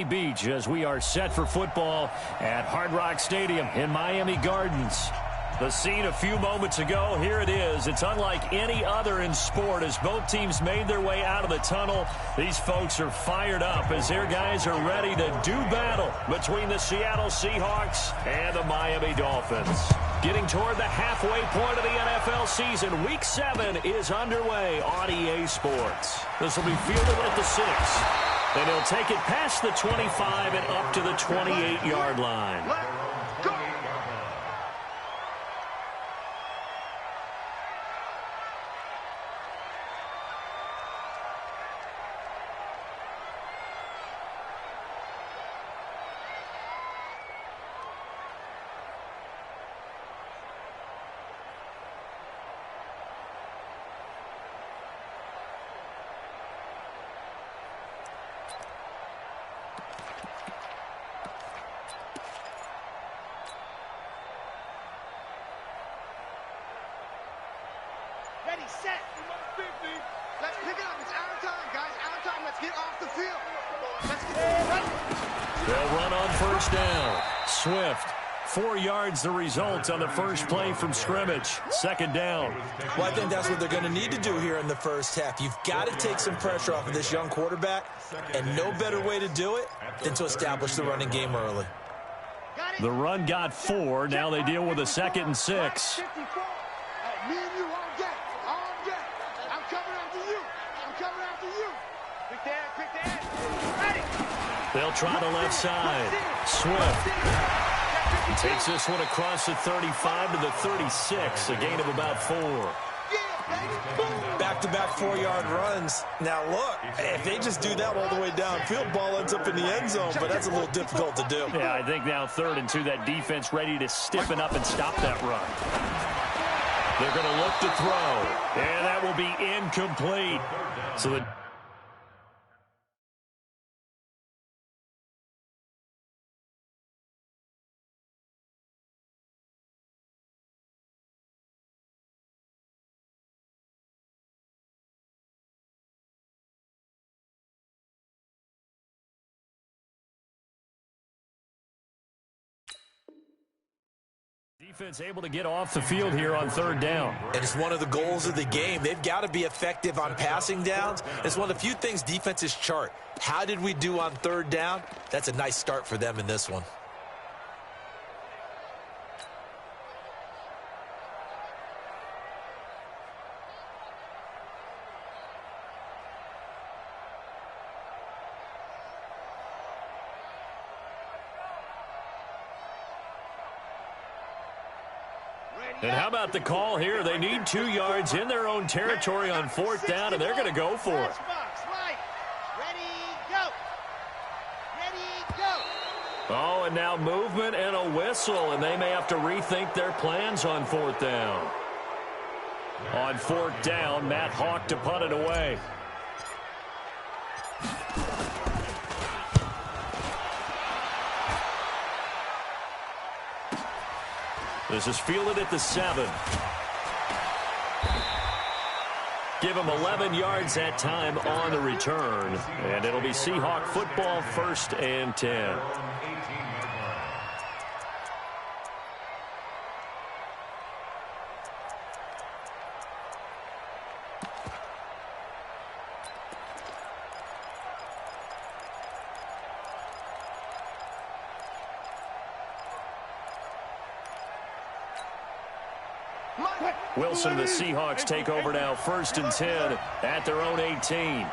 Beach as we are set for football at Hard Rock Stadium in Miami Gardens. The scene a few moments ago, here it is. It's unlike any other in sport as both teams made their way out of the tunnel. These folks are fired up as their guys are ready to do battle between the Seattle Seahawks and the Miami Dolphins. Getting toward the halfway point of the NFL season, Week 7 is underway on EA Sports. This will be fielded at the 6. And he'll take it past the 25 and up to the 28-yard line. Go. Ready, set. Let's pick it up. It's our time, guys. Our time. Let's get off the field. Let's get it. They'll run on first down. Swift. 4 yards the result on the first play from scrimmage. Second down. Well, I think that's what they're going to need to do here in the first half. You've got to take some pressure off of this young quarterback, and no better way to do it than to establish the running game early. The run got 4. Now they deal with a 2nd and 6. Me and you all day. All day. I'm coming after you. I'm coming after you. Quick there, quick there. Ready. They'll try the left side. Swift takes this one across the 35 to the 36, a gain of about 4. Back-to-back 4-yard runs. Now, look, if they just do that all the way downfield, ball ends up in the end zone, but that's a little difficult to do. Yeah, I think now 3rd and 2, that defense ready to stiffen up and stop that run. They're going to look to throw, and that will be incomplete. So the defense able to get off the field here on 3rd down. And it's one of the goals of the game. They've got to be effective on passing downs. It's one of the few things defenses chart. How did we do on 3rd down? That's a nice start for them in this one. And how about the call here? They need 2 yards in their own territory on 4th down, and they're going to go for it. Ready, go. Ready, go. Oh, and now movement and a whistle, and they may have to rethink their plans on 4th down. On 4th down, Matt Hawk to punt it away. This is fielded at the 7. Give him 11 yards that time on the return. And it'll be Seahawk football, 1st and 10. Wilson and the Seahawks take over now, 1st and 10 at their own 18.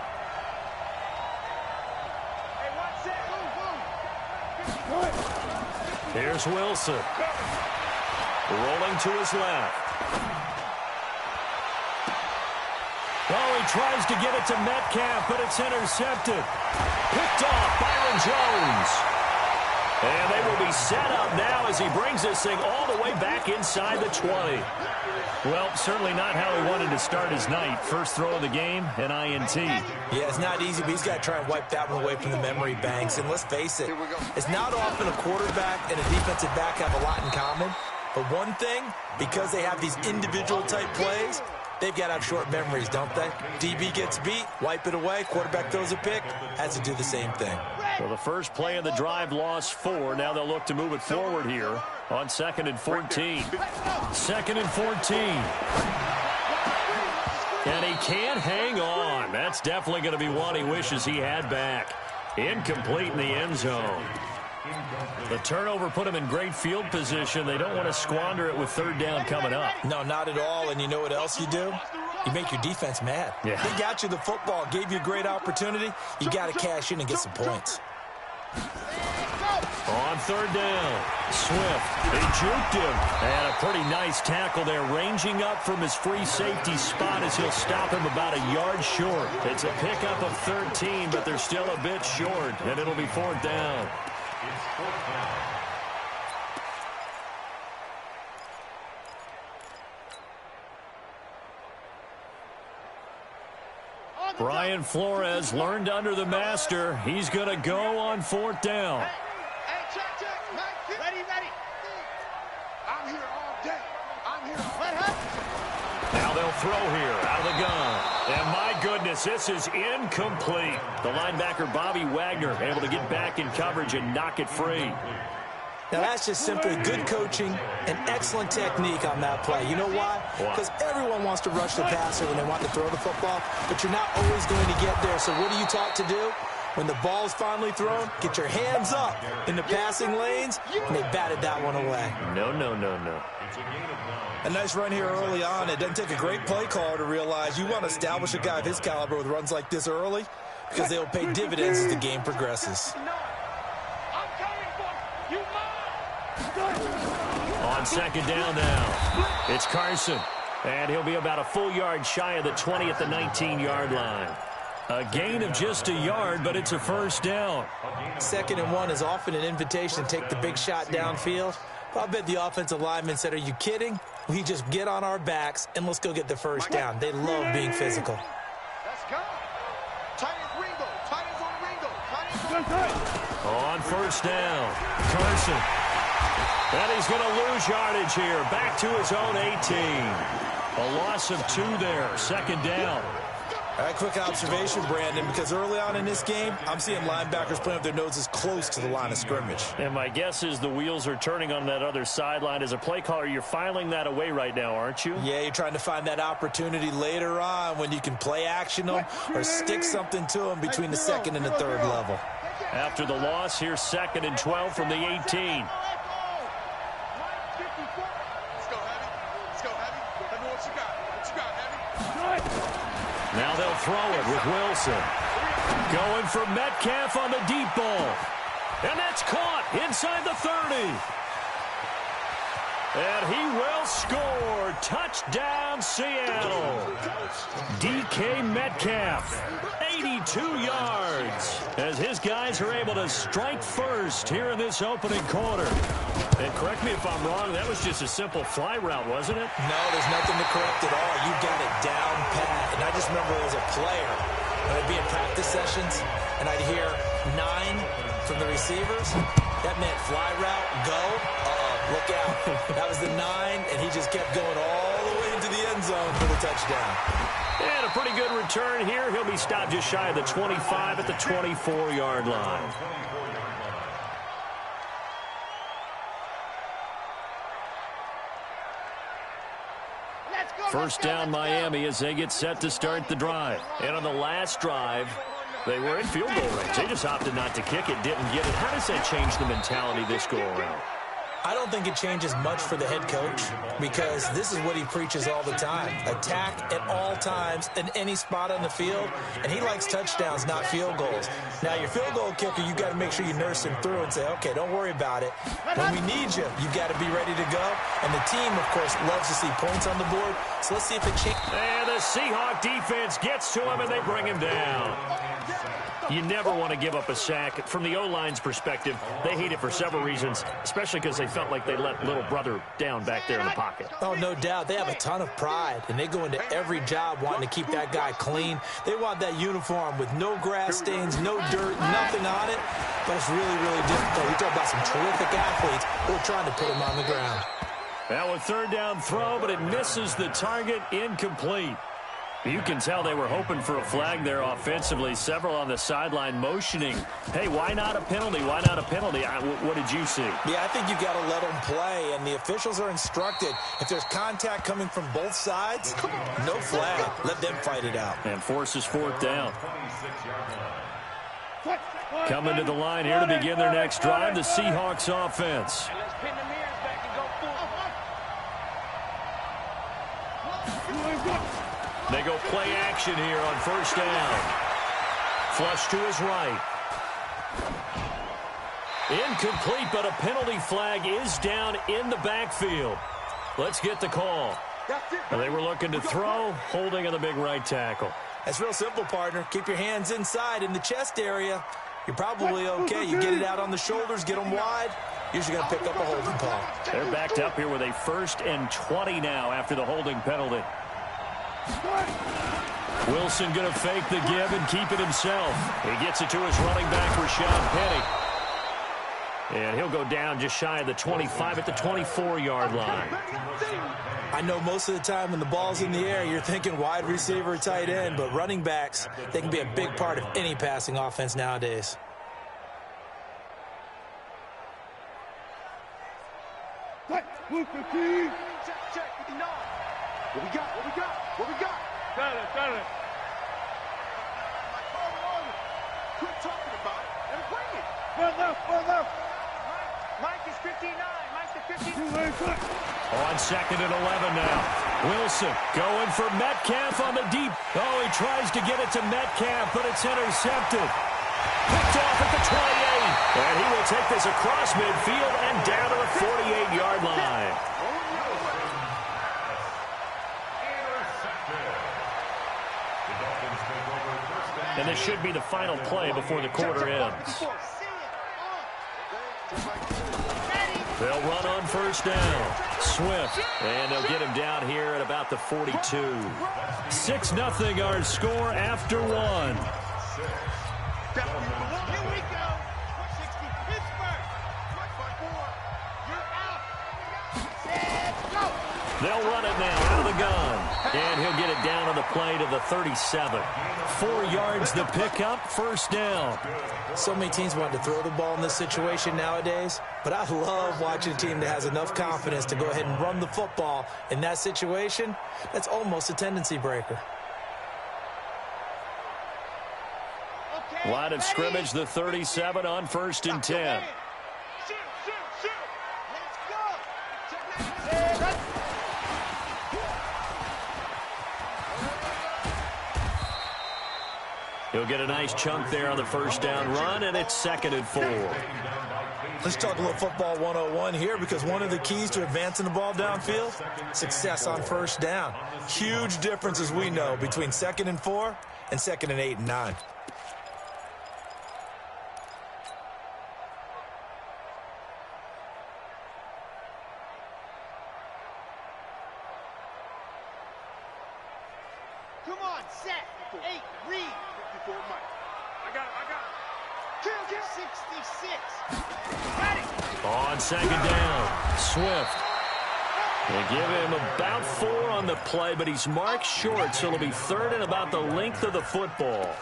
Here's Wilson. Rolling to his left. Oh, he tries to get it to Metcalf, but it's intercepted. Picked off Byron Jones. And they will be set up now as he brings this thing all the way back inside the 20. Well, certainly not how he wanted to start his night. First throw of the game, an INT. Yeah, it's not easy, but he's got to try and wipe that one away from the memory banks. And let's face it, it's not often a quarterback and a defensive back have a lot in common. But one thing, because they have these individual type plays, they've got to have short memories, don't they? DB gets beat, wipe it away, quarterback throws a pick, has to do the same thing. Well, the first play of the drive lost 4. Now they'll look to move it forward here on 2nd and 14. 2nd and 14. And he can't hang on. That's definitely going to be one he wishes he had back. Incomplete in the end zone. The turnover put him in great field position. They don't want to squander it with 3rd down coming up. No, not at all. And you know what else you do? You make your defense mad. Yeah. They got you the football, gave you a great opportunity. You got to cash in and get some points. On 3rd down, Swift, they juked him. And a pretty nice tackle there, ranging up from his free safety spot as he'll stop him about a yard short. It's a pickup of 13, but they're still a bit short, and it'll be 4th down. Brian Flores learned under the master. He's going to go on 4th down. Hey, check. Mike, ready. I'm here all day. I'm here. What happened? Now they'll throw here out of the gun. And my goodness, this is incomplete. The linebacker, Bobby Wagner, able to get back in coverage and knock it free. Now, that's just simply good coaching and excellent technique on that play. You know why? Because everyone wants to rush the passer when they want to throw the football, but you're not always going to get there. So what are you taught to do? When the ball is finally thrown, get your hands up in the passing lanes, and they batted that one away. No. A nice run here early on. It doesn't take a great play caller to realize you want to establish a guy of his caliber with runs like this early because they will pay dividends as the game progresses. On 2nd down now, it's Carson. And he'll be about a full yard shy of the 20 at the 19-yard line. A gain of just a yard, but it's a 1st down. 2nd and 1 is often an invitation to take the big shot downfield. I bet the offensive lineman said, are you kidding? We just get on our backs and let's go get the 1st down. They love being physical. Let's go. Tight end Ringo. On 1st down, Carson. And he's going to lose yardage here. Back to his own 18. A loss of 2 there. 2nd down. All right, quick observation, Brandon, because early on in this game, I'm seeing linebackers playing with their noses close to the line of scrimmage. And my guess is the wheels are turning on that other sideline. As a play caller, you're filing that away right now, aren't you? Yeah, you're trying to find that opportunity later on when you can play action them or stick something to them between the 2nd and the 3rd level. After the loss, here's 2nd and 12 from the 18. Now they'll throw it with Wilson. Going for Metcalf on the deep ball. And that's caught inside the 30. And he will score. Touchdown, Seattle. DK Metcalf, 82 yards, as his guys are able to strike first here in this opening quarter. And correct me if I'm wrong, that was just a simple fly route, wasn't it? No, there's nothing to correct at all. You got it down pat. And I just remember as a player, when I'd be in practice sessions, and I'd hear 9 from the receivers, that meant fly route, go, look out. That was the 9, and he just kept going all the way into the end zone for the touchdown. And a pretty good return here. He'll be stopped just shy of the 25 at the 24-yard line. First down, Miami, as they get set to start the drive. And on the last drive, they were in field goal range. They just opted not to kick it, didn't get it. How does that change the mentality this go-around? I don't think it changes much for the head coach because this is what he preaches all the time. Attack at all times in any spot on the field, and he likes touchdowns, not field goals. Now, your field goal kicker, you got to make sure you nurse him through and say, okay, don't worry about it. When we need you, you got to be ready to go. And the team, of course, loves to see points on the board, so let's see if it changes. And the Seahawk defense gets to him, and they bring him down. You never want to give up a sack. From the O-line's perspective, they hate it for several reasons, especially because they felt like they let little brother down back there in the pocket. Oh, no doubt. They have a ton of pride, and they go into every job wanting to keep that guy clean. They want that uniform with no grass stains, no dirt, nothing on it. But it's really, really difficult. We talk about some terrific athletes. We're trying to put them on the ground. Now a third down throw, but it misses the target, incomplete. You can tell they were hoping for a flag there offensively. Several on the sideline motioning, hey, why not a penalty? Why not a penalty? What did you see? Yeah, I think you've got to let them play, and the officials are instructed. If there's contact coming from both sides, no flag. Let them fight it out. And forces 4th down. Coming to the line here to begin their next drive, the Seahawks offense. They go play action here on 1st down. Flush to his right. Incomplete, but a penalty flag is down in the backfield. Let's get the call. They were looking to throw, holding on the big right tackle. That's real simple, partner. Keep your hands inside in the chest area. You're probably okay. You get it out on the shoulders, get them wide. Usually going to pick up a holding call. They're backed up here with a 1st and 20 now after the holding penalty. Wilson going to fake the give and keep it himself. He gets it to his running back, Rashad Penny. And he'll go down just shy of the 25 at the 24-yard line. I know most of the time when the ball's in the air, you're thinking wide receiver, tight end, but running backs, they can be a big part of any passing offense nowadays. What we got? What we got? What we got? Got it. Quit talking about it and bring it. Run left. Mike is 59. Mike's the 59. On 2nd and 11 now. Wilson going for Metcalf on the deep. Oh, he tries to get it to Metcalf, but it's intercepted. Picked off at the 28. And he will take this across midfield and down to the 48-yard line. And this should be the final play before the quarter ends. They'll run on 1st down. Swift. And they'll get him down here at about the 42. 6-0 our score after 1. Here we go. 60 Pittsburgh. You're out. Set, go. They'll run it now out of the gun. And he'll get it down on the play to the 37. 4 yards the pickup, 1st down. So many teams want to throw the ball in this situation nowadays, but I love watching a team that has enough confidence to go ahead and run the football in that situation. That's almost a tendency breaker. Line of scrimmage, the 37 on 1st and 10. Shoot. Let's go. He'll get a nice chunk there on the 1st down run, and it's 2nd and 4. Let's talk a little football 101 here, because one of the keys to advancing the ball downfield, success on 1st down. Huge difference, as we know, between 2nd and 4 and 2nd and 8 and 9. Come on, set. 8, read. 54, Mike. I got it. Kill. 66. Got it. On 2nd down, Swift. They give him about 4 on the play, but he's marked short, so it'll be 3rd and about the length of the football.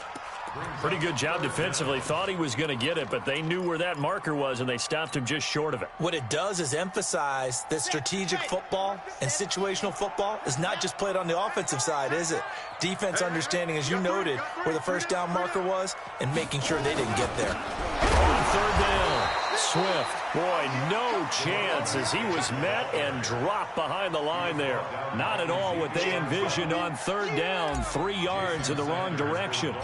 Pretty good job defensively. Thought he was going to get it, but they knew where that marker was, and they stopped him just short of it. What it does is emphasize that strategic football and situational football is not just played on the offensive side, is it? Defense understanding, as you noted, where the 1st down marker was and making sure they didn't get there. On 3rd down, Swift. Boy, no chance as he was met and dropped behind the line there. Not at all what they envisioned on 3rd down. 3 yards in the wrong direction.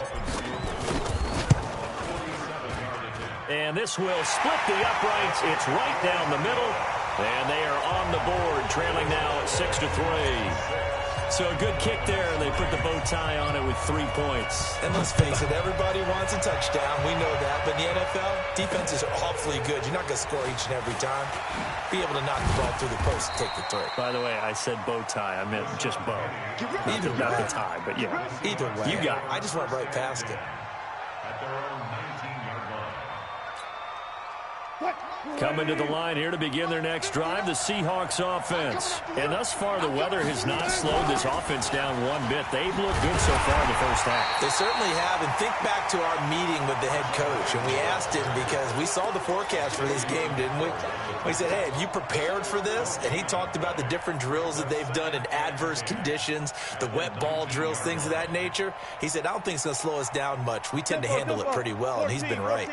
And this will split the uprights. It's right down the middle. And they are on the board, trailing now 6-3. So a good kick there, and they put the bow tie on it with 3 points. And let's face it, everybody wants a touchdown. We know that. But in the NFL, defenses are awfully good. You're not going to score each and every time. Be able to knock the ball through the post and take the throw. By the way, I said bow tie. I meant just bow. Either Not way. the tie, but yeah. Either way. You got it. I just went right past it. Coming to the line here to begin their next drive, the Seahawks offense. And thus far, the weather has not slowed this offense down one bit. They've looked good so far in the first half. They certainly have. And think back to our meeting with the head coach. And we asked him, because we saw the forecast for this game, didn't we? We said, hey, have you prepared for this? And he talked about the different drills that they've done in adverse conditions, the wet ball drills, things of that nature. He said, I don't think it's going to slow us down much. We tend to handle it pretty well, and he's been right.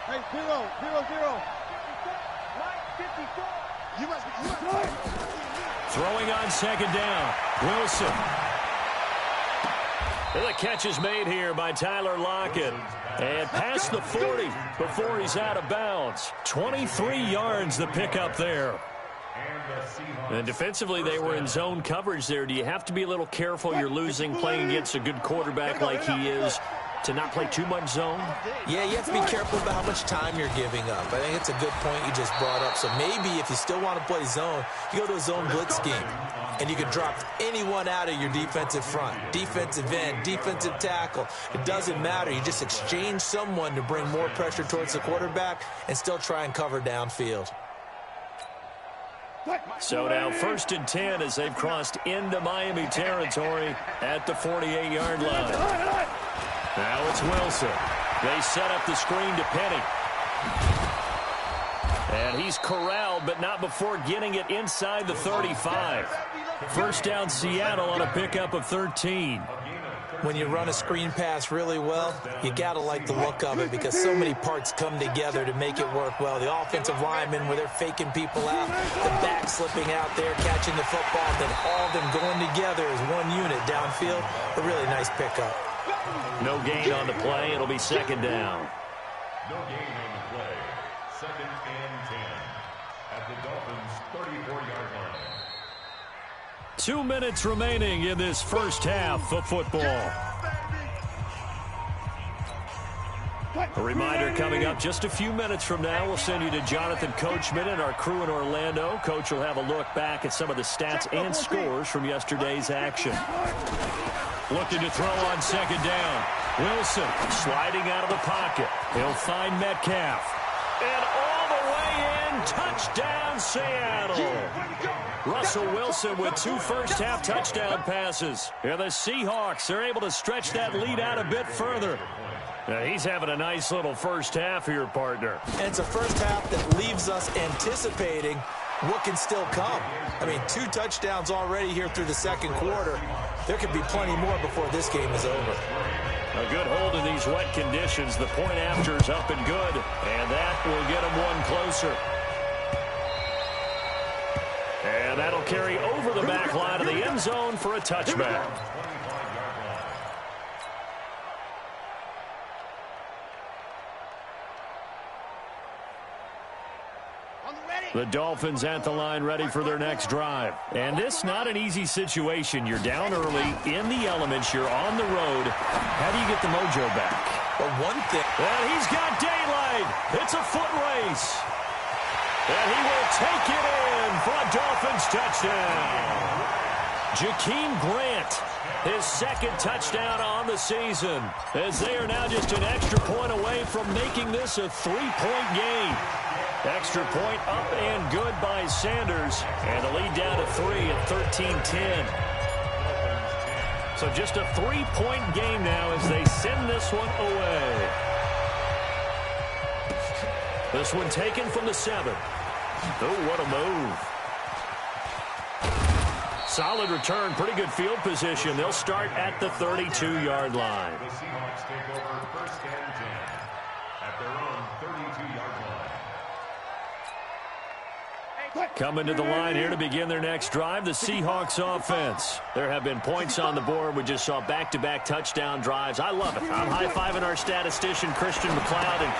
Hey, 0-0-0. You must be. Throwing on second down. Wilson. And the catch is made here by Tyler Lockett. And past the 40 before he's out of bounds. 23 yards the pickup there. And defensively, they were in zone coverage there. Do you have to be a little careful? You're losing playing against a good quarterback like he is, to not play too much zone? Yeah, you have to be careful about how much time you're giving up. I think it's a good point you just brought up. So maybe if you still want to play zone, you go to a zone blitz scheme. And you can drop anyone out of your defensive front. Defensive end, defensive tackle. It doesn't matter. You just exchange someone to bring more pressure towards the quarterback and still try and cover downfield. So now 1st and 10 as they've crossed into Miami territory at the 48-yard line. Now it's Wilson. They set up the screen to Penny. And he's corralled, but not before getting it inside the 35. First down Seattle on a pickup of 13. When you run a screen pass really well, you got to like the look of it because so many parts come together to make it work well. The offensive linemen, where they're faking people out, the back slipping out there, catching the football, then all of them going together as one unit downfield. A really nice pickup. No gain on the play. It'll be second down. No gain on the play. 2nd and 10 at the Dolphins' 34-yard line. 2 minutes remaining in this first half of football. A reminder coming up just a few minutes from now. We'll send you to Jonathan Coachman and our crew in Orlando. Coach will have a look back at some of the stats and scores from yesterday's action. Looking to throw on second down. Wilson sliding out of the pocket. He'll find Metcalf. And all the way in, touchdown Seattle. Russell Wilson with 2 first-half touchdown passes. And the Seahawks are able to stretch that lead out a bit further. Now he's having a nice little first half here, partner. And it's a first half that leaves us anticipating what can still come. I mean, 2 touchdowns already here through the second quarter. There could be plenty more before this game is over. A good hold in these wet conditions. The point after is up and good. And that will get him one closer. And that'll carry over the back line of the end zone for a touchback. The Dolphins at the line ready for their next drive. And this not an easy situation. You're down early, in the elements, you're on the road. How do you get the mojo back? Well, one thing. And he's got daylight. It's a foot race. And he will take it in for a Dolphins touchdown. Jakeem Grant, his 2nd touchdown on the season, as they are now just an extra point away from making this a 3-point game. Extra point up and good by Sanders. And the lead down to 3 at 13-10. So just a 3-point game now as they send this one away. This one taken from the 7. Oh, what a move. Solid return, pretty good field position. They'll start at the 32-yard line. The Seahawks take over 1st and 10 at their own 32-yard line. Coming to the line here to begin their next drive, the Seahawks offense. There have been points on the board. We just saw back-to-back touchdown drives. I love it. I'm high-fiving our statistician, Christian McLeod, and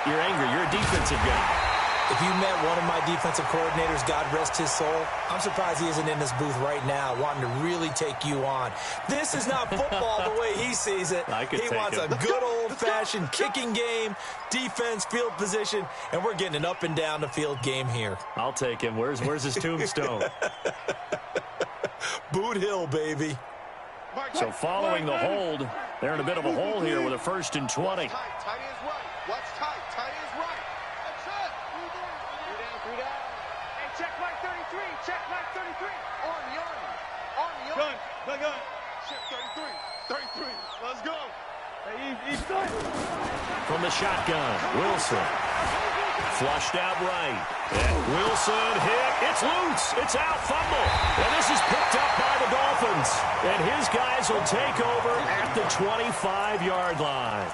you're angry. You're a defensive guy. If you met one of my defensive coordinators, God rest his soul, I'm surprised he isn't in this booth right now wanting to really take you on. This is not football the way he sees it. He wants a good old-fashioned kicking game, defense, field position, and we're getting an up and down the field game here. I'll take him. Where's his tombstone? Boot Hill, baby. So following the hold, they're in a bit of a hole here with a 1st and 20. Tight is right. What's tight? Tight is right. That's it. 3 down. Hey, check mark 33. Check mark 33. On the army. Gun. Check 33. Let's go. Hey, From the shotgun, Wilson. Flushed out right. And Wilson hit. It's loose. It's out. Fumble. And this is picked up by the Dolphins. And his guys will take over at the 25-yard line.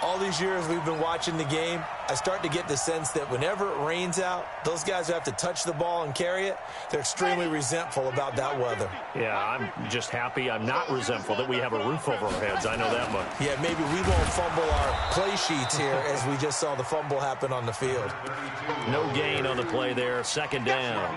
All these years we've been watching the game, I start to get the sense that whenever it rains out, those guys who have to touch the ball and carry it, they're extremely resentful about that weather. Yeah, I'm just happy I'm not resentful that we have a roof over our heads. I know that much. Yeah, maybe we won't fumble our play sheets here as we just saw the fumble happen on the field. No gain on the play there, 2nd down.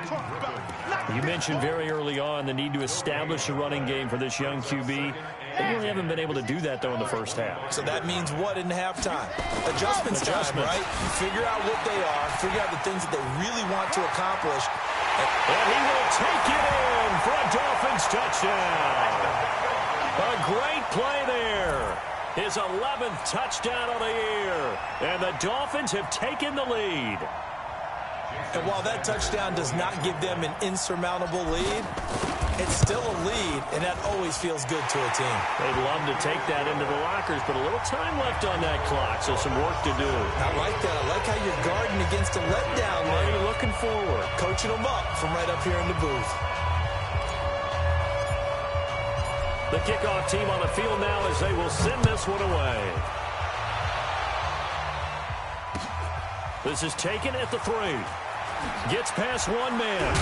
You mentioned very early on the need to establish a running game for this young QB. They really haven't been able to do that, though, in the first half. So that means what in halftime? Adjustments time, right? Figure out what they are, figure out the things that they really want to accomplish. And he will take it in for a Dolphins touchdown. A great play there. His 11th touchdown of the year. And the Dolphins have taken the lead. And while that touchdown does not give them an insurmountable lead, it's still a lead, and that always feels good to a team. They'd love to take that into the lockers, but a little time left on that clock, so some work to do. I like that. I like how you're guarding against a letdown. Already looking forward. Coaching them up from right up here in the booth. The kickoff team on the field now as they will send this one away. This is taken at the 3. Gets past one man.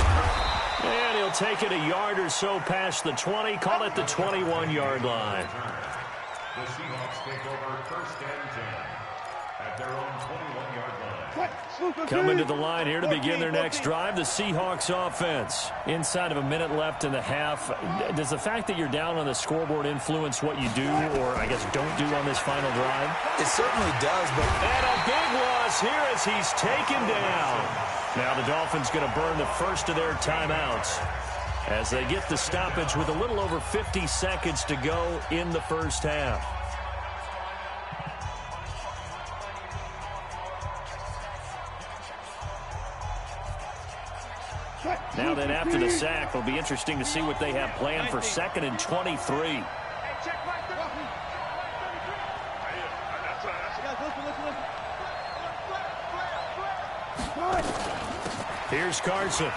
And he'll take it a yard or so past the 20. Call it the 21-yard line. The Seahawks take over 1st and 10 at their own 21-yard line. Coming to the line here to begin their next drive, the Seahawks offense. Inside of a minute left in the half. Does the fact that you're down on the scoreboard influence what you do, or I guess don't do on this final drive? It certainly does, but... And a big loss here as he's taken down. Now the Dolphins going to burn the first of their timeouts as they get the stoppage with a little over 50 seconds to go in the first half. Now then, after the sack, it'll be interesting to see what they have planned for 2nd and 23. Here's Carson.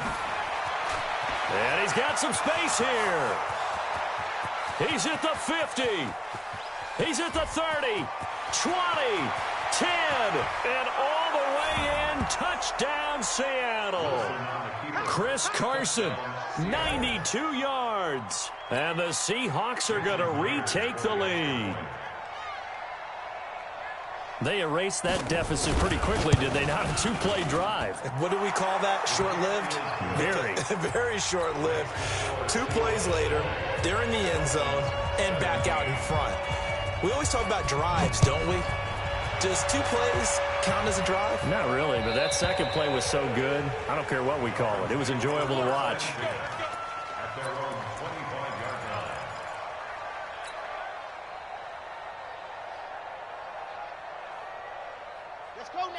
And he's got some space here. He's at the 50. He's at the 30, 20, 10, and all the way in. Touchdown, Seattle. Chris Carson, 92 yards. And the Seahawks are going to retake the lead. They erased that deficit pretty quickly, did they not? A 2-play drive. What do we call that? Short-lived? Very. Very short-lived. 2 plays later, they're in the end zone and back out in front. We always talk about drives, don't we? Does 2 plays count as a drive? Not really, but that second play was so good. I don't care what we call it. It was enjoyable to watch. At their own 25-yard line.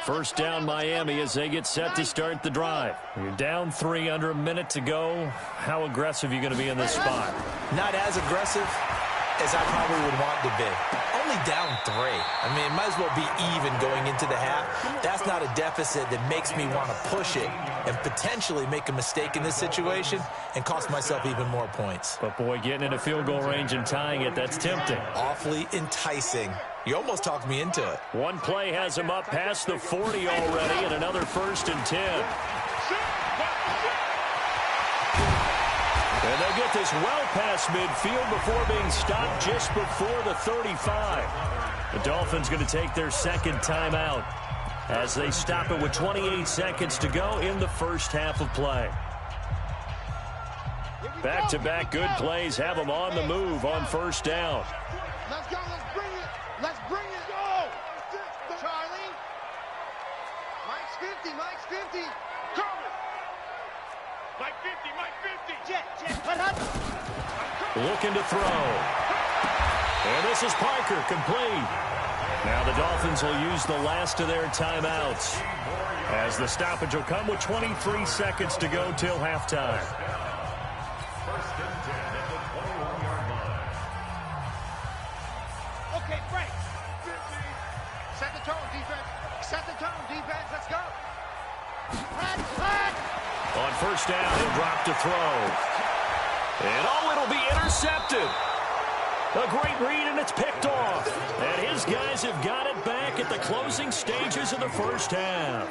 First down Miami as they get set to start the drive. You're down 3 under a minute to go. How aggressive are you going to be in this spot? Not as aggressive as I probably would want to be. Only down 3. I mean, it might as well be even going into the half. That's not a deficit that makes me want to push it and potentially make a mistake in this situation and cost myself even more points. But, boy, getting into field goal range and tying it, that's tempting. Awfully enticing. You almost talked me into it. One play has him up past the 40 already, and another 1st and 10. And they get this well past midfield before being stopped just before the 35. The Dolphins going to take their 2nd timeout as they stop it with 28 seconds to go in the first half of play. Back-to-back good plays have them on the move on 1st down. Let's go. Let's bring it. Let's bring it. Go. Charlie. Mike's 50. Mike's 50. Coming. Mike 50. Mike 50. Jet. Jet. looking to throw. And this is Parker, complete. Now the Dolphins will use the last of their timeouts, as the stoppage will come with 23 seconds to go till halftime. First and 10 at the 21-yard line. Okay, break. Set the tone, defense. Set the tone, defense. Let's go. On first down, he'll drop to throw. And it'll be intercepted. A great read, and it's picked off. And his guys have got it back at the closing stages of the first half.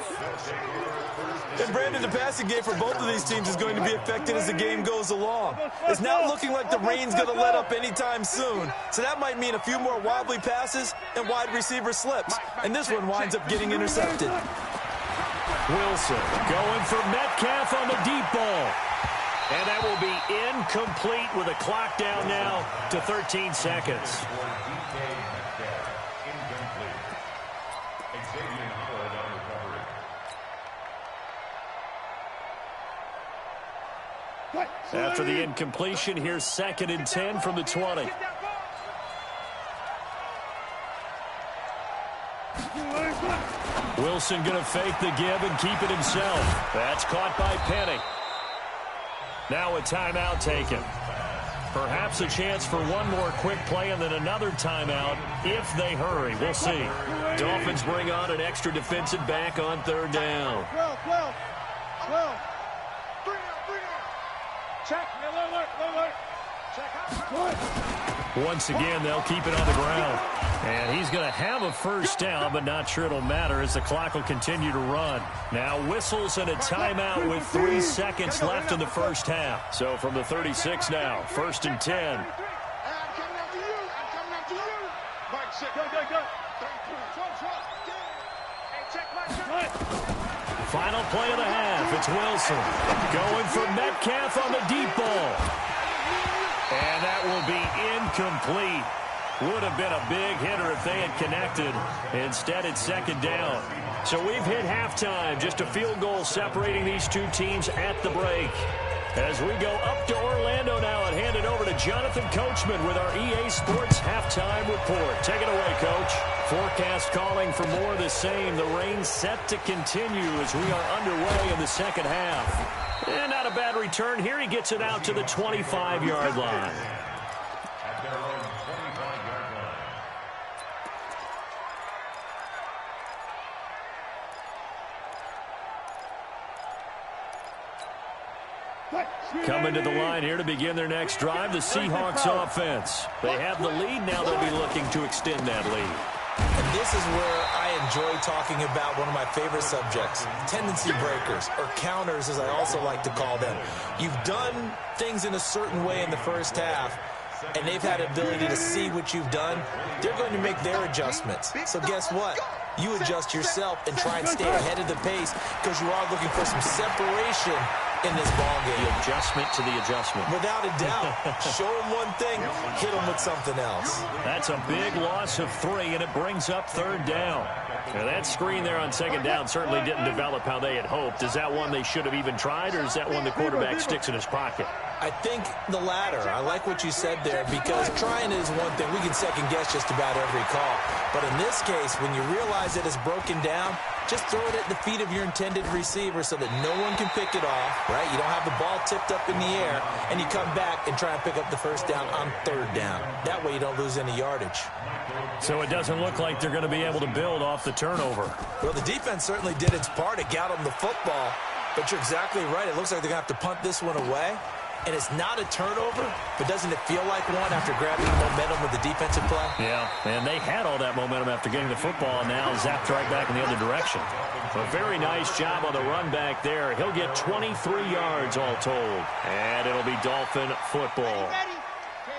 And Brandon, the passing game for both of these teams is going to be affected as the game goes along. It's not looking like the rain's going to let up anytime soon. So that might mean a few more wobbly passes and wide receiver slips. And this one winds up getting intercepted. Wilson going for Metcalf on the deep ball. And that will be incomplete with a clock down now to 13 seconds. After the incompletion, here's 2nd and 10 from the 20. Wilson going to fake the give and keep it himself. That's caught by Penny. Now a timeout taken. Perhaps a chance for one more quick play and then another timeout if they hurry. We'll see. Dolphins bring on an extra defensive back on 3rd down. 12. Check. Alert. Check out. Once again, they'll keep it on the ground. And he's going to have a first down, but not sure it'll matter as the clock will continue to run. Now whistles and a timeout with 3 seconds left in the first half. So from the 36 now, 1st and 10. I'm coming after you. Mike, sit. Go. Hey, check Mike. Final play of the half. It's Wilson going for Metcalf on the deep ball. And that will be incomplete. Would have been a big hitter if they had connected. Instead, it's 2nd down. So we've hit halftime. Just a field goal separating these two teams at the break. As we go up to Orlando now and hand it over to Jonathan Coachman with our EA Sports Halftime Report. Take it away, Coach. Forecast calling for more of the same. The rain set to continue as we are underway in the second half. And not a bad return here. He gets it out to the 25-yard line. At their own 25-yard line. Coming to the line here to begin their next drive, the Seahawks offense. They have the lead. Now they'll be looking to extend that lead. And this is where I enjoy talking about one of my favorite subjects, tendency breakers, or counters as I also like to call them. You've done things in a certain way in the first half, and they've had the ability to see what you've done. They're going to make their adjustments. So guess what? You adjust yourself and try and stay ahead of the pace because you are looking for some separation in this ball game. The adjustment to the adjustment. Without a doubt. Show them one thing, hit them with something else. That's a big loss of 3, and it brings up 3rd down. Now, that screen there on 2nd down certainly didn't develop how they had hoped. Is that one they should have even tried, or is that one the quarterback sticks in his pocket? I think the latter. I like what you said there because trying is one thing. We can second-guess just about every call. But in this case, when you realize that it's broken down, just throw it at the feet of your intended receiver so that no one can pick it off, right? You don't have the ball tipped up in the air, and you come back and try and pick up the first down on 3rd down. That way you don't lose any yardage. So it doesn't look like they're going to be able to build off the turnover. Well, the defense certainly did its part to get them the football, but you're exactly right. It looks like they're going to have to punt this one away. And it's not a turnover, but doesn't it feel like one after grabbing momentum with the defensive play? Yeah, and they had all that momentum after getting the football, and now zapped right back in the other direction. A very nice job on the run back there. He'll get 23 yards all told, and it'll be Dolphin football.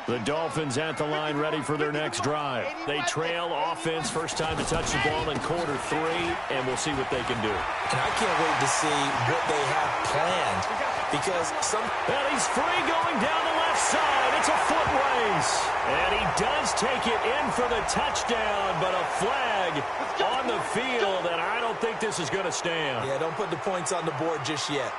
The Dolphins at the line ready for their next drive. They trail offense, first time to touch the ball in Q3, and we'll see what they can do. And I can't wait to see what they have planned because And he's free going down the left side. It's a foot race. And he does take it in for the touchdown, but a flag on the field, and I don't think this is going to stand. Yeah, don't put the points on the board just yet.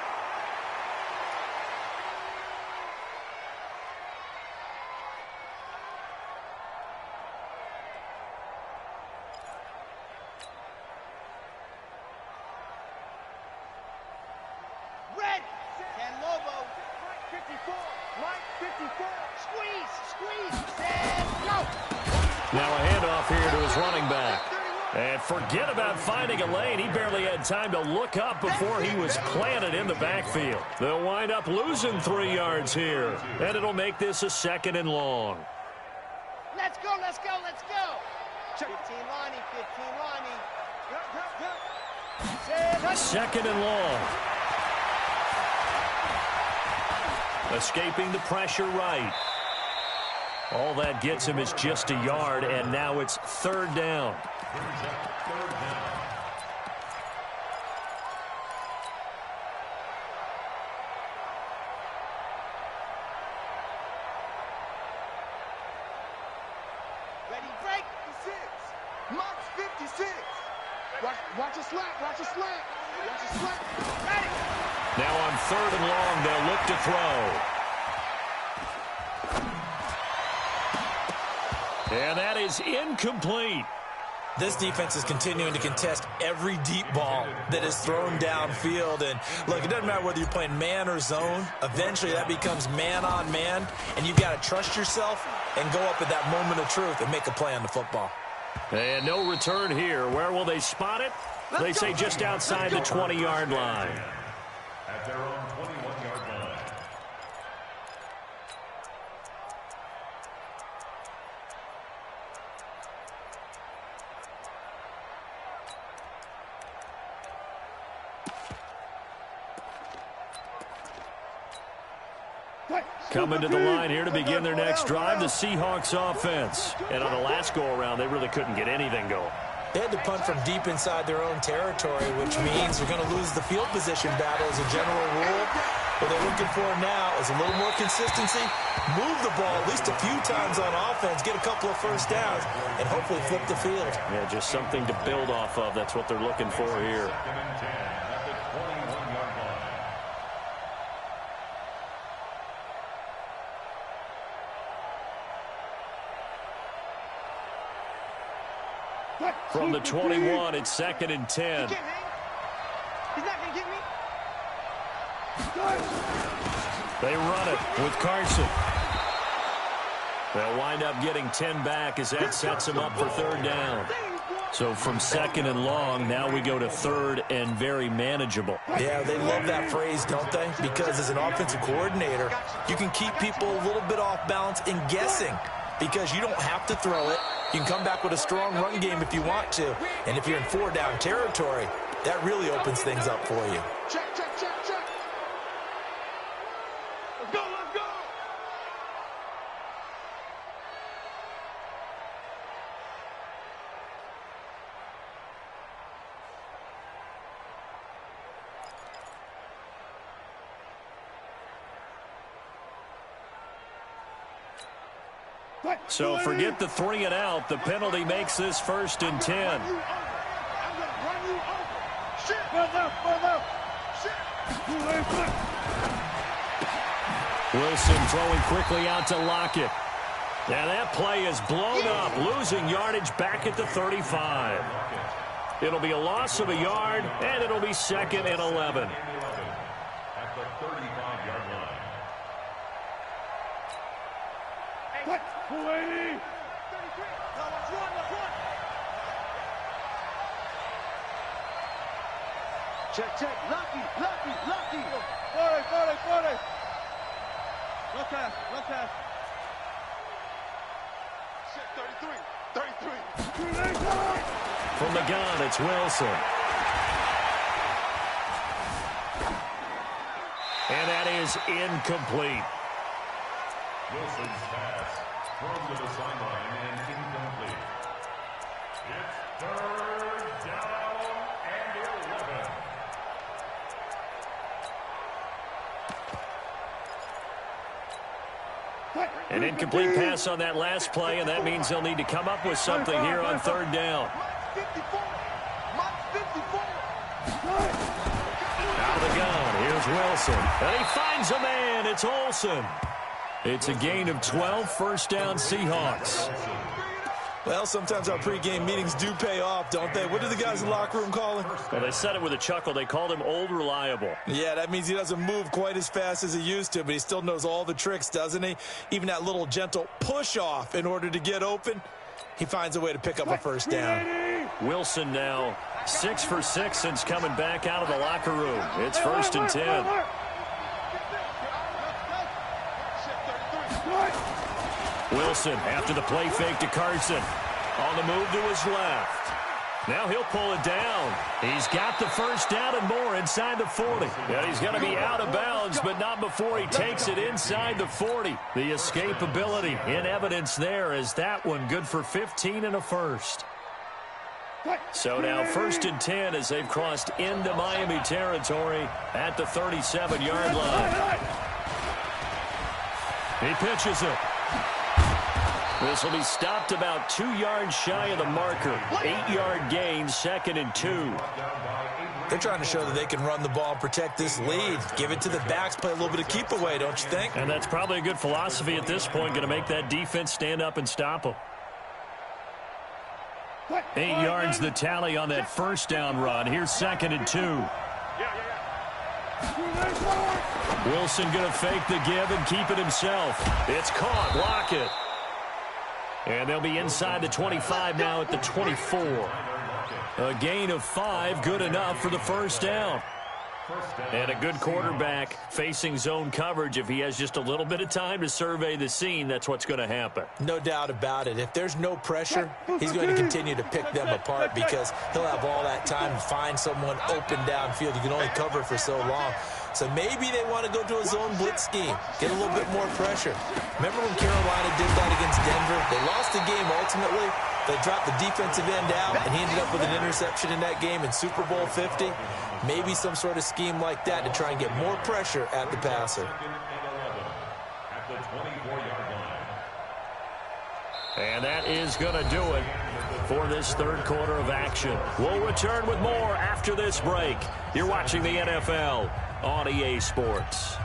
Mike 54. Squeeze. And go. Now a handoff here to his running back. And forget about finding a lane. He barely had time to look up before he was planted in the backfield. They'll wind up losing 3 yards here. And it'll make this a 2nd and long. Let's go. 15 Lonnie. 2nd and long. Escaping the pressure right. All that gets him is just a yard, and now it's 3rd down. Ready, break. 56. Mike's 56. Watch a slant. Ready. Now on 3rd and long, they'll look to throw. And that is incomplete. This defense is continuing to contest every deep ball that is thrown downfield. And, look, it doesn't matter whether you're playing man or zone. Eventually, that becomes man-on-man, and you've got to trust yourself and go up at that moment of truth and make a play on the football. And no return here. Where will they spot it? They say just outside the 20-yard line. At their own 21-yard line. Coming to the line here to begin their next drive, the Seahawks offense. And on the last go-around, they really couldn't get anything going. They had to punt from deep inside their own territory, which means they're going to lose the field position battle as a general rule. What they're looking for now is a little more consistency, move the ball at least a few times on offense, get a couple of first downs, and hopefully flip the field. Yeah, just something to build off of. That's what they're looking for here. 2nd and 10 at the 21-yard line. From the 21, it's 2nd and 10. He's not going to get me. They run it with Carson. They'll wind up getting 10 back as that sets them up for 3rd down. So from 2nd and long, now we go to 3rd and very manageable. Yeah, they love that phrase, don't they? Because as an offensive coordinator, you can keep people a little bit off balance and guessing because you don't have to throw it. You can come back with a strong run game if you want to. And if you're in 4-down territory, that really opens things up for you. Check. Let's go. So forget the 3 and out. The penalty makes this 1st and 10. I'm going to run you over. Shit. Further. Shit. Wilson throwing quickly out to Lockett. Now that play is blown up, losing yardage back at the 35. It'll be a loss of a yard, and it'll be 2nd and 11. At the 35-yard line. What? 280. 33. Let's run. Check. Lucky. 40. No pass. Shit, 33. From the gun, it's Wilson. And that is incomplete. Wilson's pass thrown to the sideline and incomplete. It's 3rd down and 11. An incomplete pass on that last play, and that means they'll need to come up with something here on 3rd down. Out of the gun, here's Wilson. And he finds a man, it's Olsen. It's a gain of 12, 1st down Seahawks. Well, sometimes our pregame meetings do pay off, don't they? What do the guys in the locker room call him? Well, they said it with a chuckle. They called him Old Reliable. Yeah, that means he doesn't move quite as fast as he used to, but he still knows all the tricks, doesn't he? Even that little gentle push-off in order to get open, he finds a way to pick up a first down. Wilson now 6 for 6 since coming back out of the locker room. It's 1st and 10. Wilson after the play fake to Carson. On the move to his left. Now he'll pull it down. He's got the first down and more inside the 40. Yeah, he's going to be out of bounds, but not before he takes it inside the 40. The escapability in evidence there is that one good for 15 and a first. So now 1st and 10 as they've crossed into Miami territory at the 37-yard line. He pitches it. This will be stopped about 2 yards shy of the marker. 8-yard gain, 2nd and 2. They're trying to show that they can run the ball and protect this lead. Give it to the backs, play a little bit of keep away, don't you think? And that's probably a good philosophy at this point, going to make that defense stand up and stop them. 8 yards the tally on that first down run. Here's 2nd and 2. Wilson going to fake the give and keep it himself. It's caught. Block it. And they'll be inside the 25 now at the 24. A gain of 5, good enough for the first down. And a good quarterback facing zone coverage. If he has just a little bit of time to survey the scene, that's what's going to happen. No doubt about it. If there's no pressure, he's going to continue to pick them apart because he'll have all that time to find someone open downfield. You can only cover for so long. So maybe they want to go to a zone blitz scheme, get a little bit more pressure. Remember when Carolina did that against Denver? They lost the game ultimately. They dropped the defensive end out, and he ended up with an interception in that game in Super Bowl 50. Maybe some sort of scheme like that to try and get more pressure at the passer. And that is going to do it for this third quarter of action. We'll return with more after this break. You're watching the NFL on EA Sports.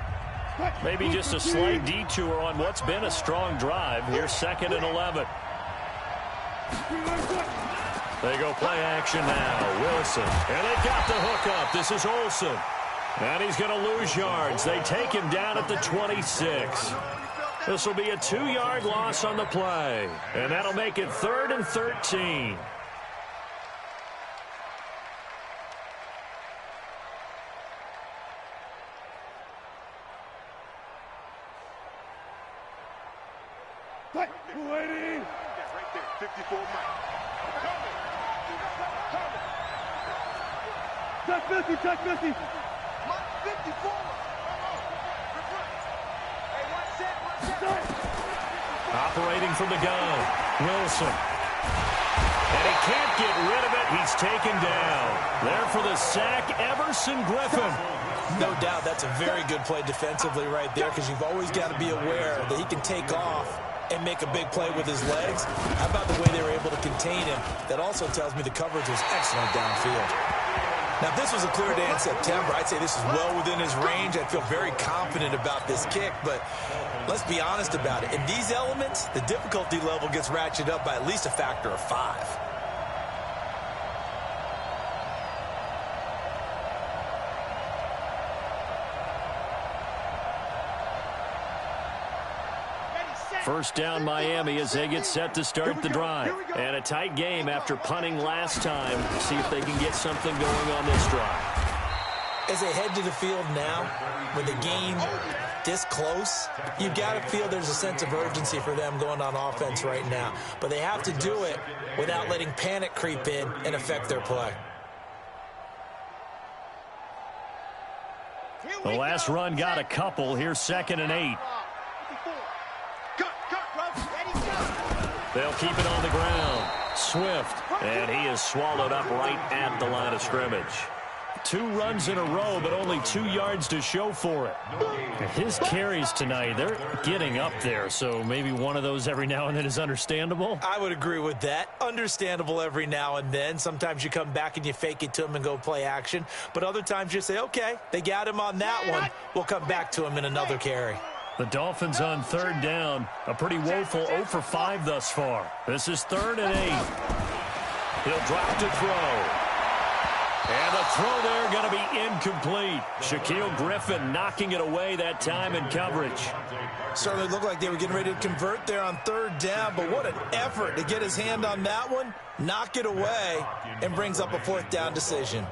Maybe just a slight detour on what's been a strong drive. Here's 2nd and 11. They go play action now. Wilson. And they've got the hook up. This is Olsen. And he's going to lose yards. They take him down at the 26. This will be a 2-yard loss on the play. And that'll make it 3rd and 13. Waiting. Right there, 54 Mike. Touch Missy. Mike 54. Hey, one set. Operating from the gun. Wilson. And he can't get rid of it. He's taken down. There for the sack, Everson Griffin. No doubt that's a very good play defensively right there because you've always got to be aware that he can take off and make a big play with his legs. How about the way they were able to contain him? That also tells me the coverage was excellent downfield. Now, if this was a clear day in September, I'd say this is well within his range. I'd feel very confident about this kick, but let's be honest about it. In these elements, the difficulty level gets ratcheted up by at least a factor of 5. First down Miami as they get set to start the drive. And a tight game after punting last time. See if they can get something going on this drive. As they head to the field now, with the game this close, you've got to feel there's a sense of urgency for them going on offense right now. But they have to do it without letting panic creep in and affect their play. The last run got a couple. Here's 2nd and 8. They'll keep it on the ground. Swift. And he is swallowed up right at the line of scrimmage. 2 runs in a row, but only 2 yards to show for it. His carries tonight, they're getting up there, so maybe one of those every now and then is understandable. I would agree with that. Understandable every now and then. Sometimes you come back and you fake it to him and go play action. But other times you say, okay, they got him on that one. We'll come back to him in another carry. The Dolphins on third down. A pretty woeful 0 for 5 thus far. This is 3rd and 8. He'll drop to throw. And the throw there going to be incomplete. Shaquille Griffin knocking it away that time in coverage. Certainly looked like they were getting ready to convert there on 3rd down, but what an effort to get his hand on that one, knock it away, and brings up a 4th down decision.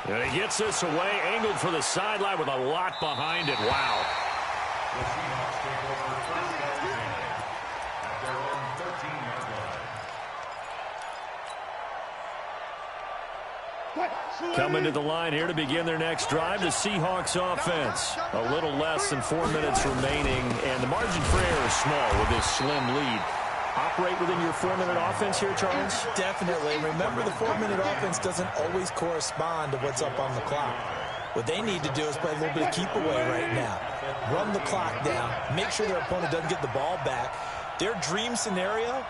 And he gets this away, angled for the sideline with a lot behind it. Wow. The Seahawks take over first and 10 at their own 13-yard line. Coming to the line here to begin their next drive, the Seahawks offense. A little less than 4 minutes remaining, and the margin for error is small with this slim lead. Operate within your 4-minute offense here, Charles? Definitely. Remember, the 4-minute offense doesn't always correspond to what's up on the clock. What they need to do is play a little bit of keep away right now. Run the clock down. Make sure their opponent doesn't get the ball back. Their dream scenario,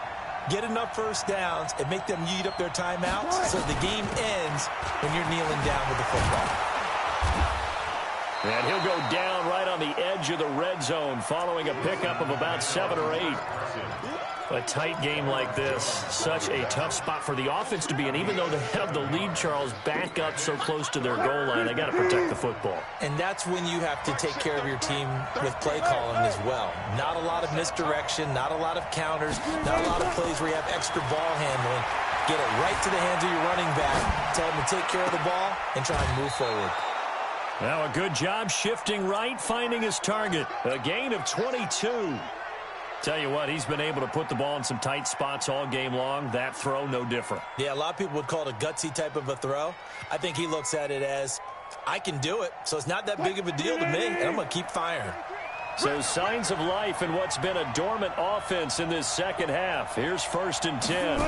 get enough first downs and make them eat up their timeouts so the game ends when you're kneeling down with the football. And he'll go down right on the edge of the red zone following a pickup of about 7 or 8. A tight game like this, such a tough spot for the offense to be in. Even though they have the lead, Charles, back up so close to their goal line, they got to protect the football. And that's when you have to take care of your team with play calling as well. Not a lot of misdirection, not a lot of counters, not a lot of plays where you have extra ball handling. Get it right to the hands of your running back, tell them to take care of the ball, and try and move forward. Now a good job shifting right, finding his target. A gain of 22. Tell you what, he's been able to put the ball in some tight spots all game long. That throw, no different. Yeah, a lot of people would call it a gutsy type of a throw. I think he looks at it as, I can do it, so it's not that big of a deal to me, and I'm going to keep firing. So signs of life in what's been a dormant offense in this second half. Here's 1st and 10.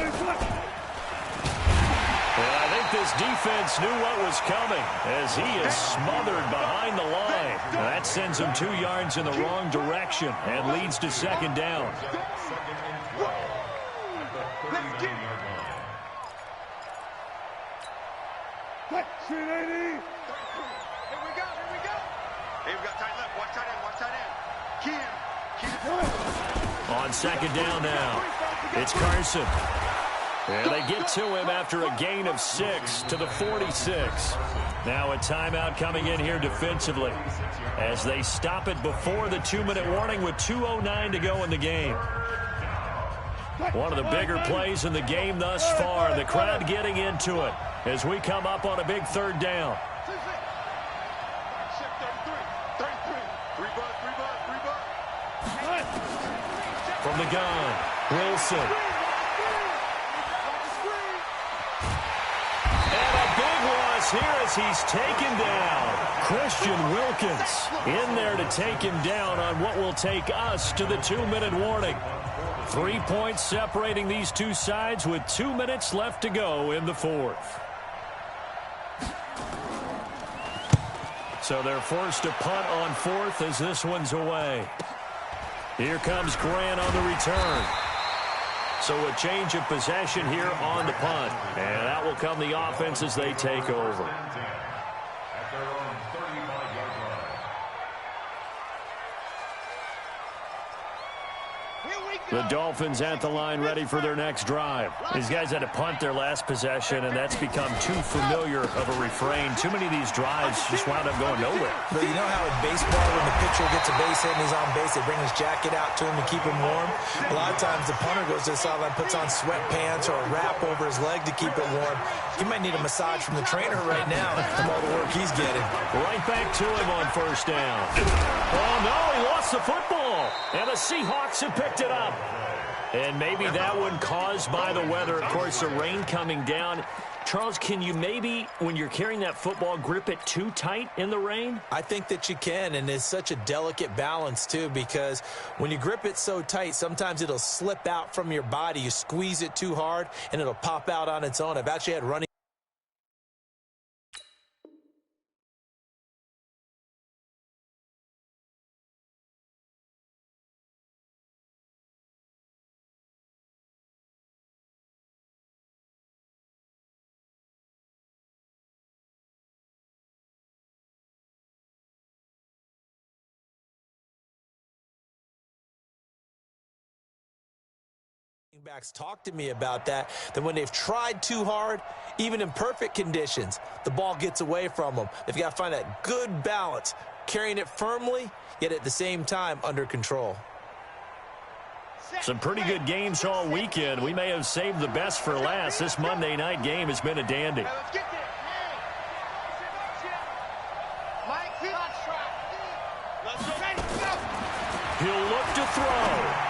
And I think this defense knew what was coming as he is smothered behind the line. That sends him 2 yards in the wrong direction and leads to 2nd down. 2nd and 12 at the 39-yard line. Here we go. Hey, we got tight left. Watch tight end. Keep. On 2nd down now, it's Carson. And they get to him after a gain of 6 to the 46. Now a timeout coming in here defensively as they stop it before the 2-minute warning with 2:09 to go in the game. One of the bigger plays in the game thus far. The crowd getting into it as we come up on a big 3rd down. From the gun, Wilson. Here as he's taken down. Christian Wilkins in there to take him down on what will take us to the 2-minute warning. 3 points separating these two sides with 2 minutes left to go in the 4th. So they're forced to punt on 4th as this one's away. Here comes Grant on the return. So a change of possession here on the punt. And that will come the offense as they take over. At their own 35-yard line. The Dolphins at the line ready for their next drive. These guys had to punt their last possession, and that's become too familiar of a refrain. Too many of these drives just wound up going nowhere. But you know how in baseball, when the pitcher gets a base hit and he's on base, they bring his jacket out to him to keep him warm? A lot of times the punter goes to the sideline, puts on sweatpants or a wrap over his leg to keep it warm. He might need a massage from the trainer right now from all the work he's getting. Right back to him on 1st down. Oh, no, he lost the football. And the Seahawks have picked it up. And maybe that one caused by the weather. Of course, the rain coming down. Charles, can you maybe, when you're carrying that football, grip it too tight in the rain? I think that you can, and it's such a delicate balance, too, because when you grip it so tight, sometimes it'll slip out from your body. You squeeze it too hard, and it'll pop out on its own. I've actually had running Backs talk to me about that when they've tried too hard, even in perfect conditions, the ball gets away from them. They've got to find that good balance, carrying it firmly, yet at the same time under control. Some pretty good games all weekend. We may have saved the best for last. This Monday night game has been a dandy. He'll look to throw.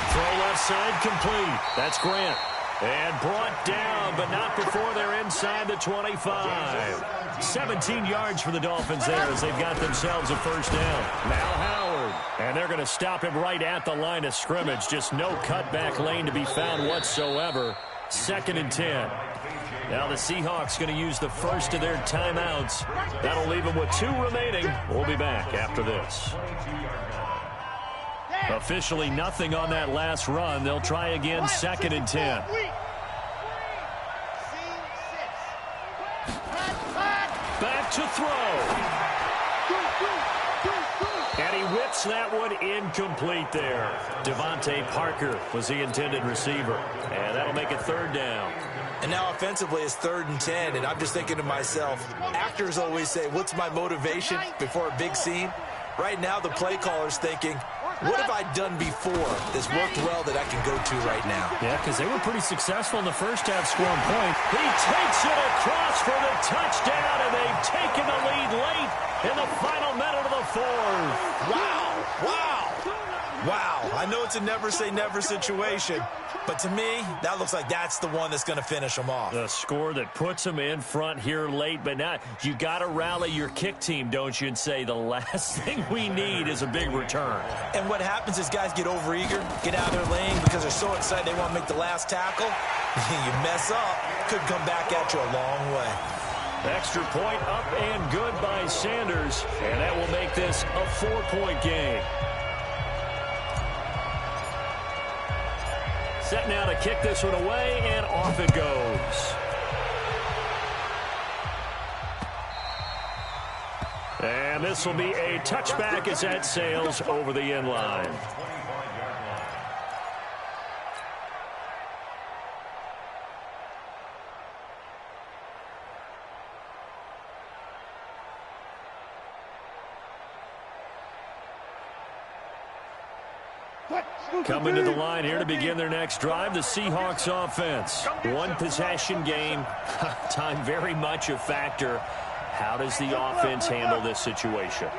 Throw left side complete. That's Grant. And brought down, but not before they're inside the 25. 17 yards for the Dolphins there as they've got themselves a first down. Now Howard. And they're going to stop him right at the line of scrimmage. Just no cutback lane to be found whatsoever. 2nd and 10. Now the Seahawks going to use the first of their timeouts. That'll leave them with 2 remaining. We'll be back after this. Officially nothing on that last run. They'll try again 2nd and 10. Back to throw. And he whips that one incomplete there. Devontae Parker was the intended receiver. And that'll make it 3rd down. And now offensively it's 3rd and 10. And I'm just thinking to myself, actors always say, what's my motivation before a big scene? Right now the play caller's thinking, what have I done before that's worked well that I can go to right now? Yeah, because they were pretty successful in the first half scoring point. He takes it across for the touchdown, and they've taken the lead late in the final minute of the 4th. Wow. Wow. Wow. I know it's a never-say-never situation, but to me, that looks like that's the one that's going to finish them off. The score that puts them in front here late, but now you got to rally your kick team, don't you, and say the last thing we need is a big return. And what happens is guys get overeager, get out of their lane because they're so excited they want to make the last tackle. You mess up, could come back at you a long way. Extra point up and good by Sanders, and that will make this a 4-point game. Set now to kick this one away, and off it goes. And this will be a touchback as that sails over the end line. Coming to the line here to begin their next drive, the Seahawks offense. One possession game. Time very much a factor. How does the offense handle this situation?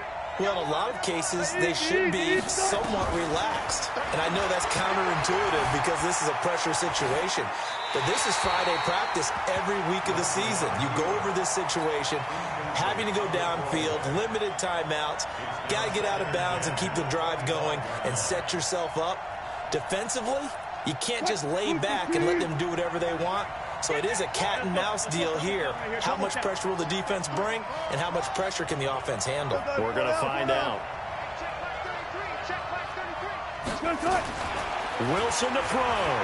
Well, in a lot of cases, they should be somewhat relaxed. And I know that's counterintuitive because this is a pressure situation. But this is Friday practice every week of the season. You go over this situation, having to go downfield, limited timeouts, got to get out of bounds and keep the drive going and set yourself up. Defensively, you can't just lay back and let them do whatever they want. So it is a cat and mouse deal here. How much pressure will the defense bring, and how much pressure can the offense handle? We're going to find out. Wilson to throw.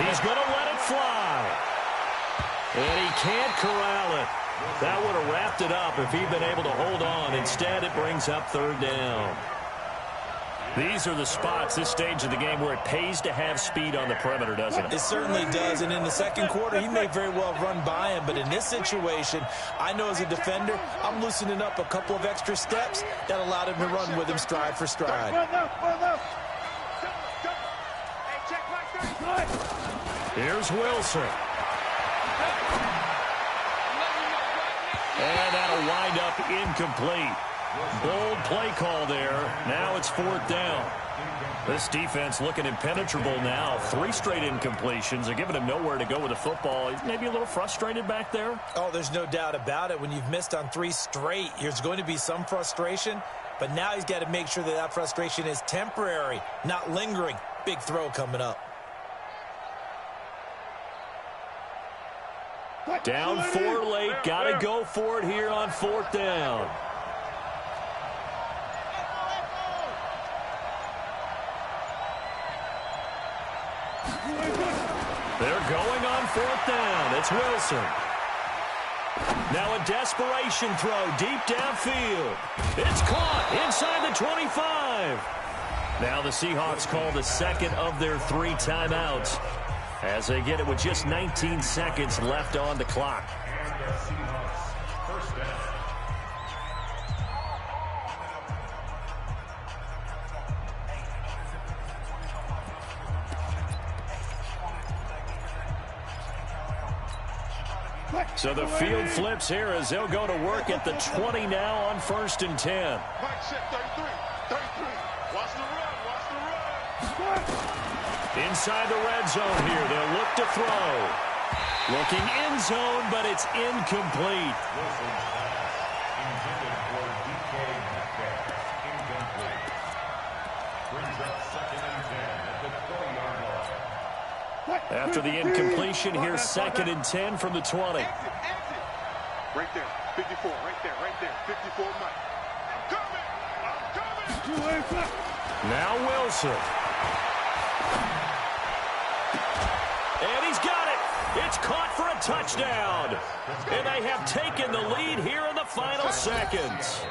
He's going to let it fly. And he can't corral it. That would have wrapped it up if he'd been able to hold on. Instead, it brings up 3rd down. These are the spots, this stage of the game, where it pays to have speed on the perimeter, doesn't it? It certainly does, and in the second quarter, he may very well run by him, but in this situation, I know as a defender, I'm loosening up a couple of extra steps that allowed him to run with him stride for stride. Here's Wilson. And that'll wind up incomplete. Bold play call there. Now it's 4th down. This defense looking impenetrable now. 3 straight incompletions. They're giving him nowhere to go with the football. He's maybe a little frustrated back there. Oh, there's no doubt about it. When you've missed on 3 straight, there's going to be some frustration. But now he's got to make sure that that frustration is temporary, not lingering. Big throw coming up. Down 4 late. Got to go for it here on 4th down. They're going on 4th down. It's Wilson. Now a desperation throw deep downfield. It's caught inside the 25. Now the Seahawks call the second of their 3 timeouts as they get it with just 19 seconds left on the clock. And the Seahawks first down. So the field flips here as they'll go to work at the 20 now on 1st and 10. Mike set 33. 33. Watch the run. Watch the run. Inside the red zone here. They'll look to throw. Looking end zone, but it's incomplete. Wilson's pass intended for DK Metcalf. Incomplete. Brings up 2nd and 10 at the 20-yard line. After the incompletion, here's 2nd and 10 from the 20. Exit. Right there. 54. Right there. 54 Mike. I'm coming. Now Wilson. And he's got it. It's caught for a touchdown. And they have taken the lead here in the final seconds.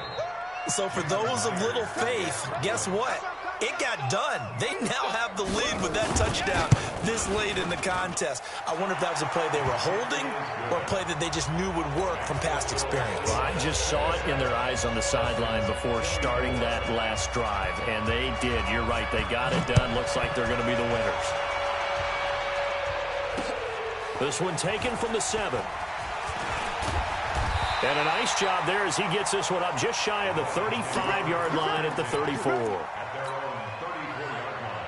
So for those of little faith, guess what? It got done. They now have the lead with that touchdown this late in the contest. I wonder if that was a play they were holding or a play that they just knew would work from past experience. Well, I just saw it in their eyes on the sideline before starting that last drive, and they did. You're right. They got it done. Looks like they're going to be the winners. This one taken from the 7. And a nice job there as he gets this one up just shy of the 35-yard line at the 34. At their own 34-yard line.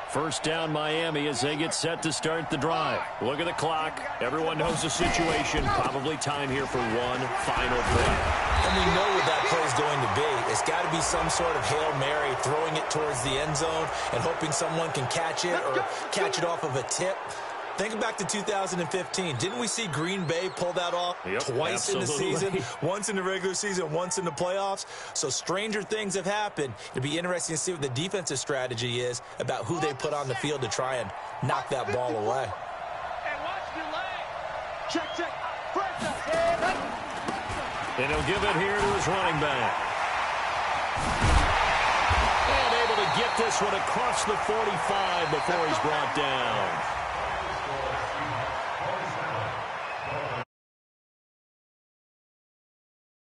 First down Miami as they get set to start the drive. Look at the clock. Everyone knows the situation. Probably time here for one final play. And we know what that play is going to be. It's got to be some sort of Hail Mary, throwing it towards the end zone and hoping someone can catch it or catch it off of a tip. Think back to 2015. Didn't we see Green Bay pull that off twice in the season? Once in the regular season, once in the playoffs. So stranger things have happened. It'll be interesting to see what the defensive strategy is about who they put on the field to try and knock that ball away. And watch the leg. Check. And he'll give it here to his running back. And able to get this one across the 45 before he's brought down.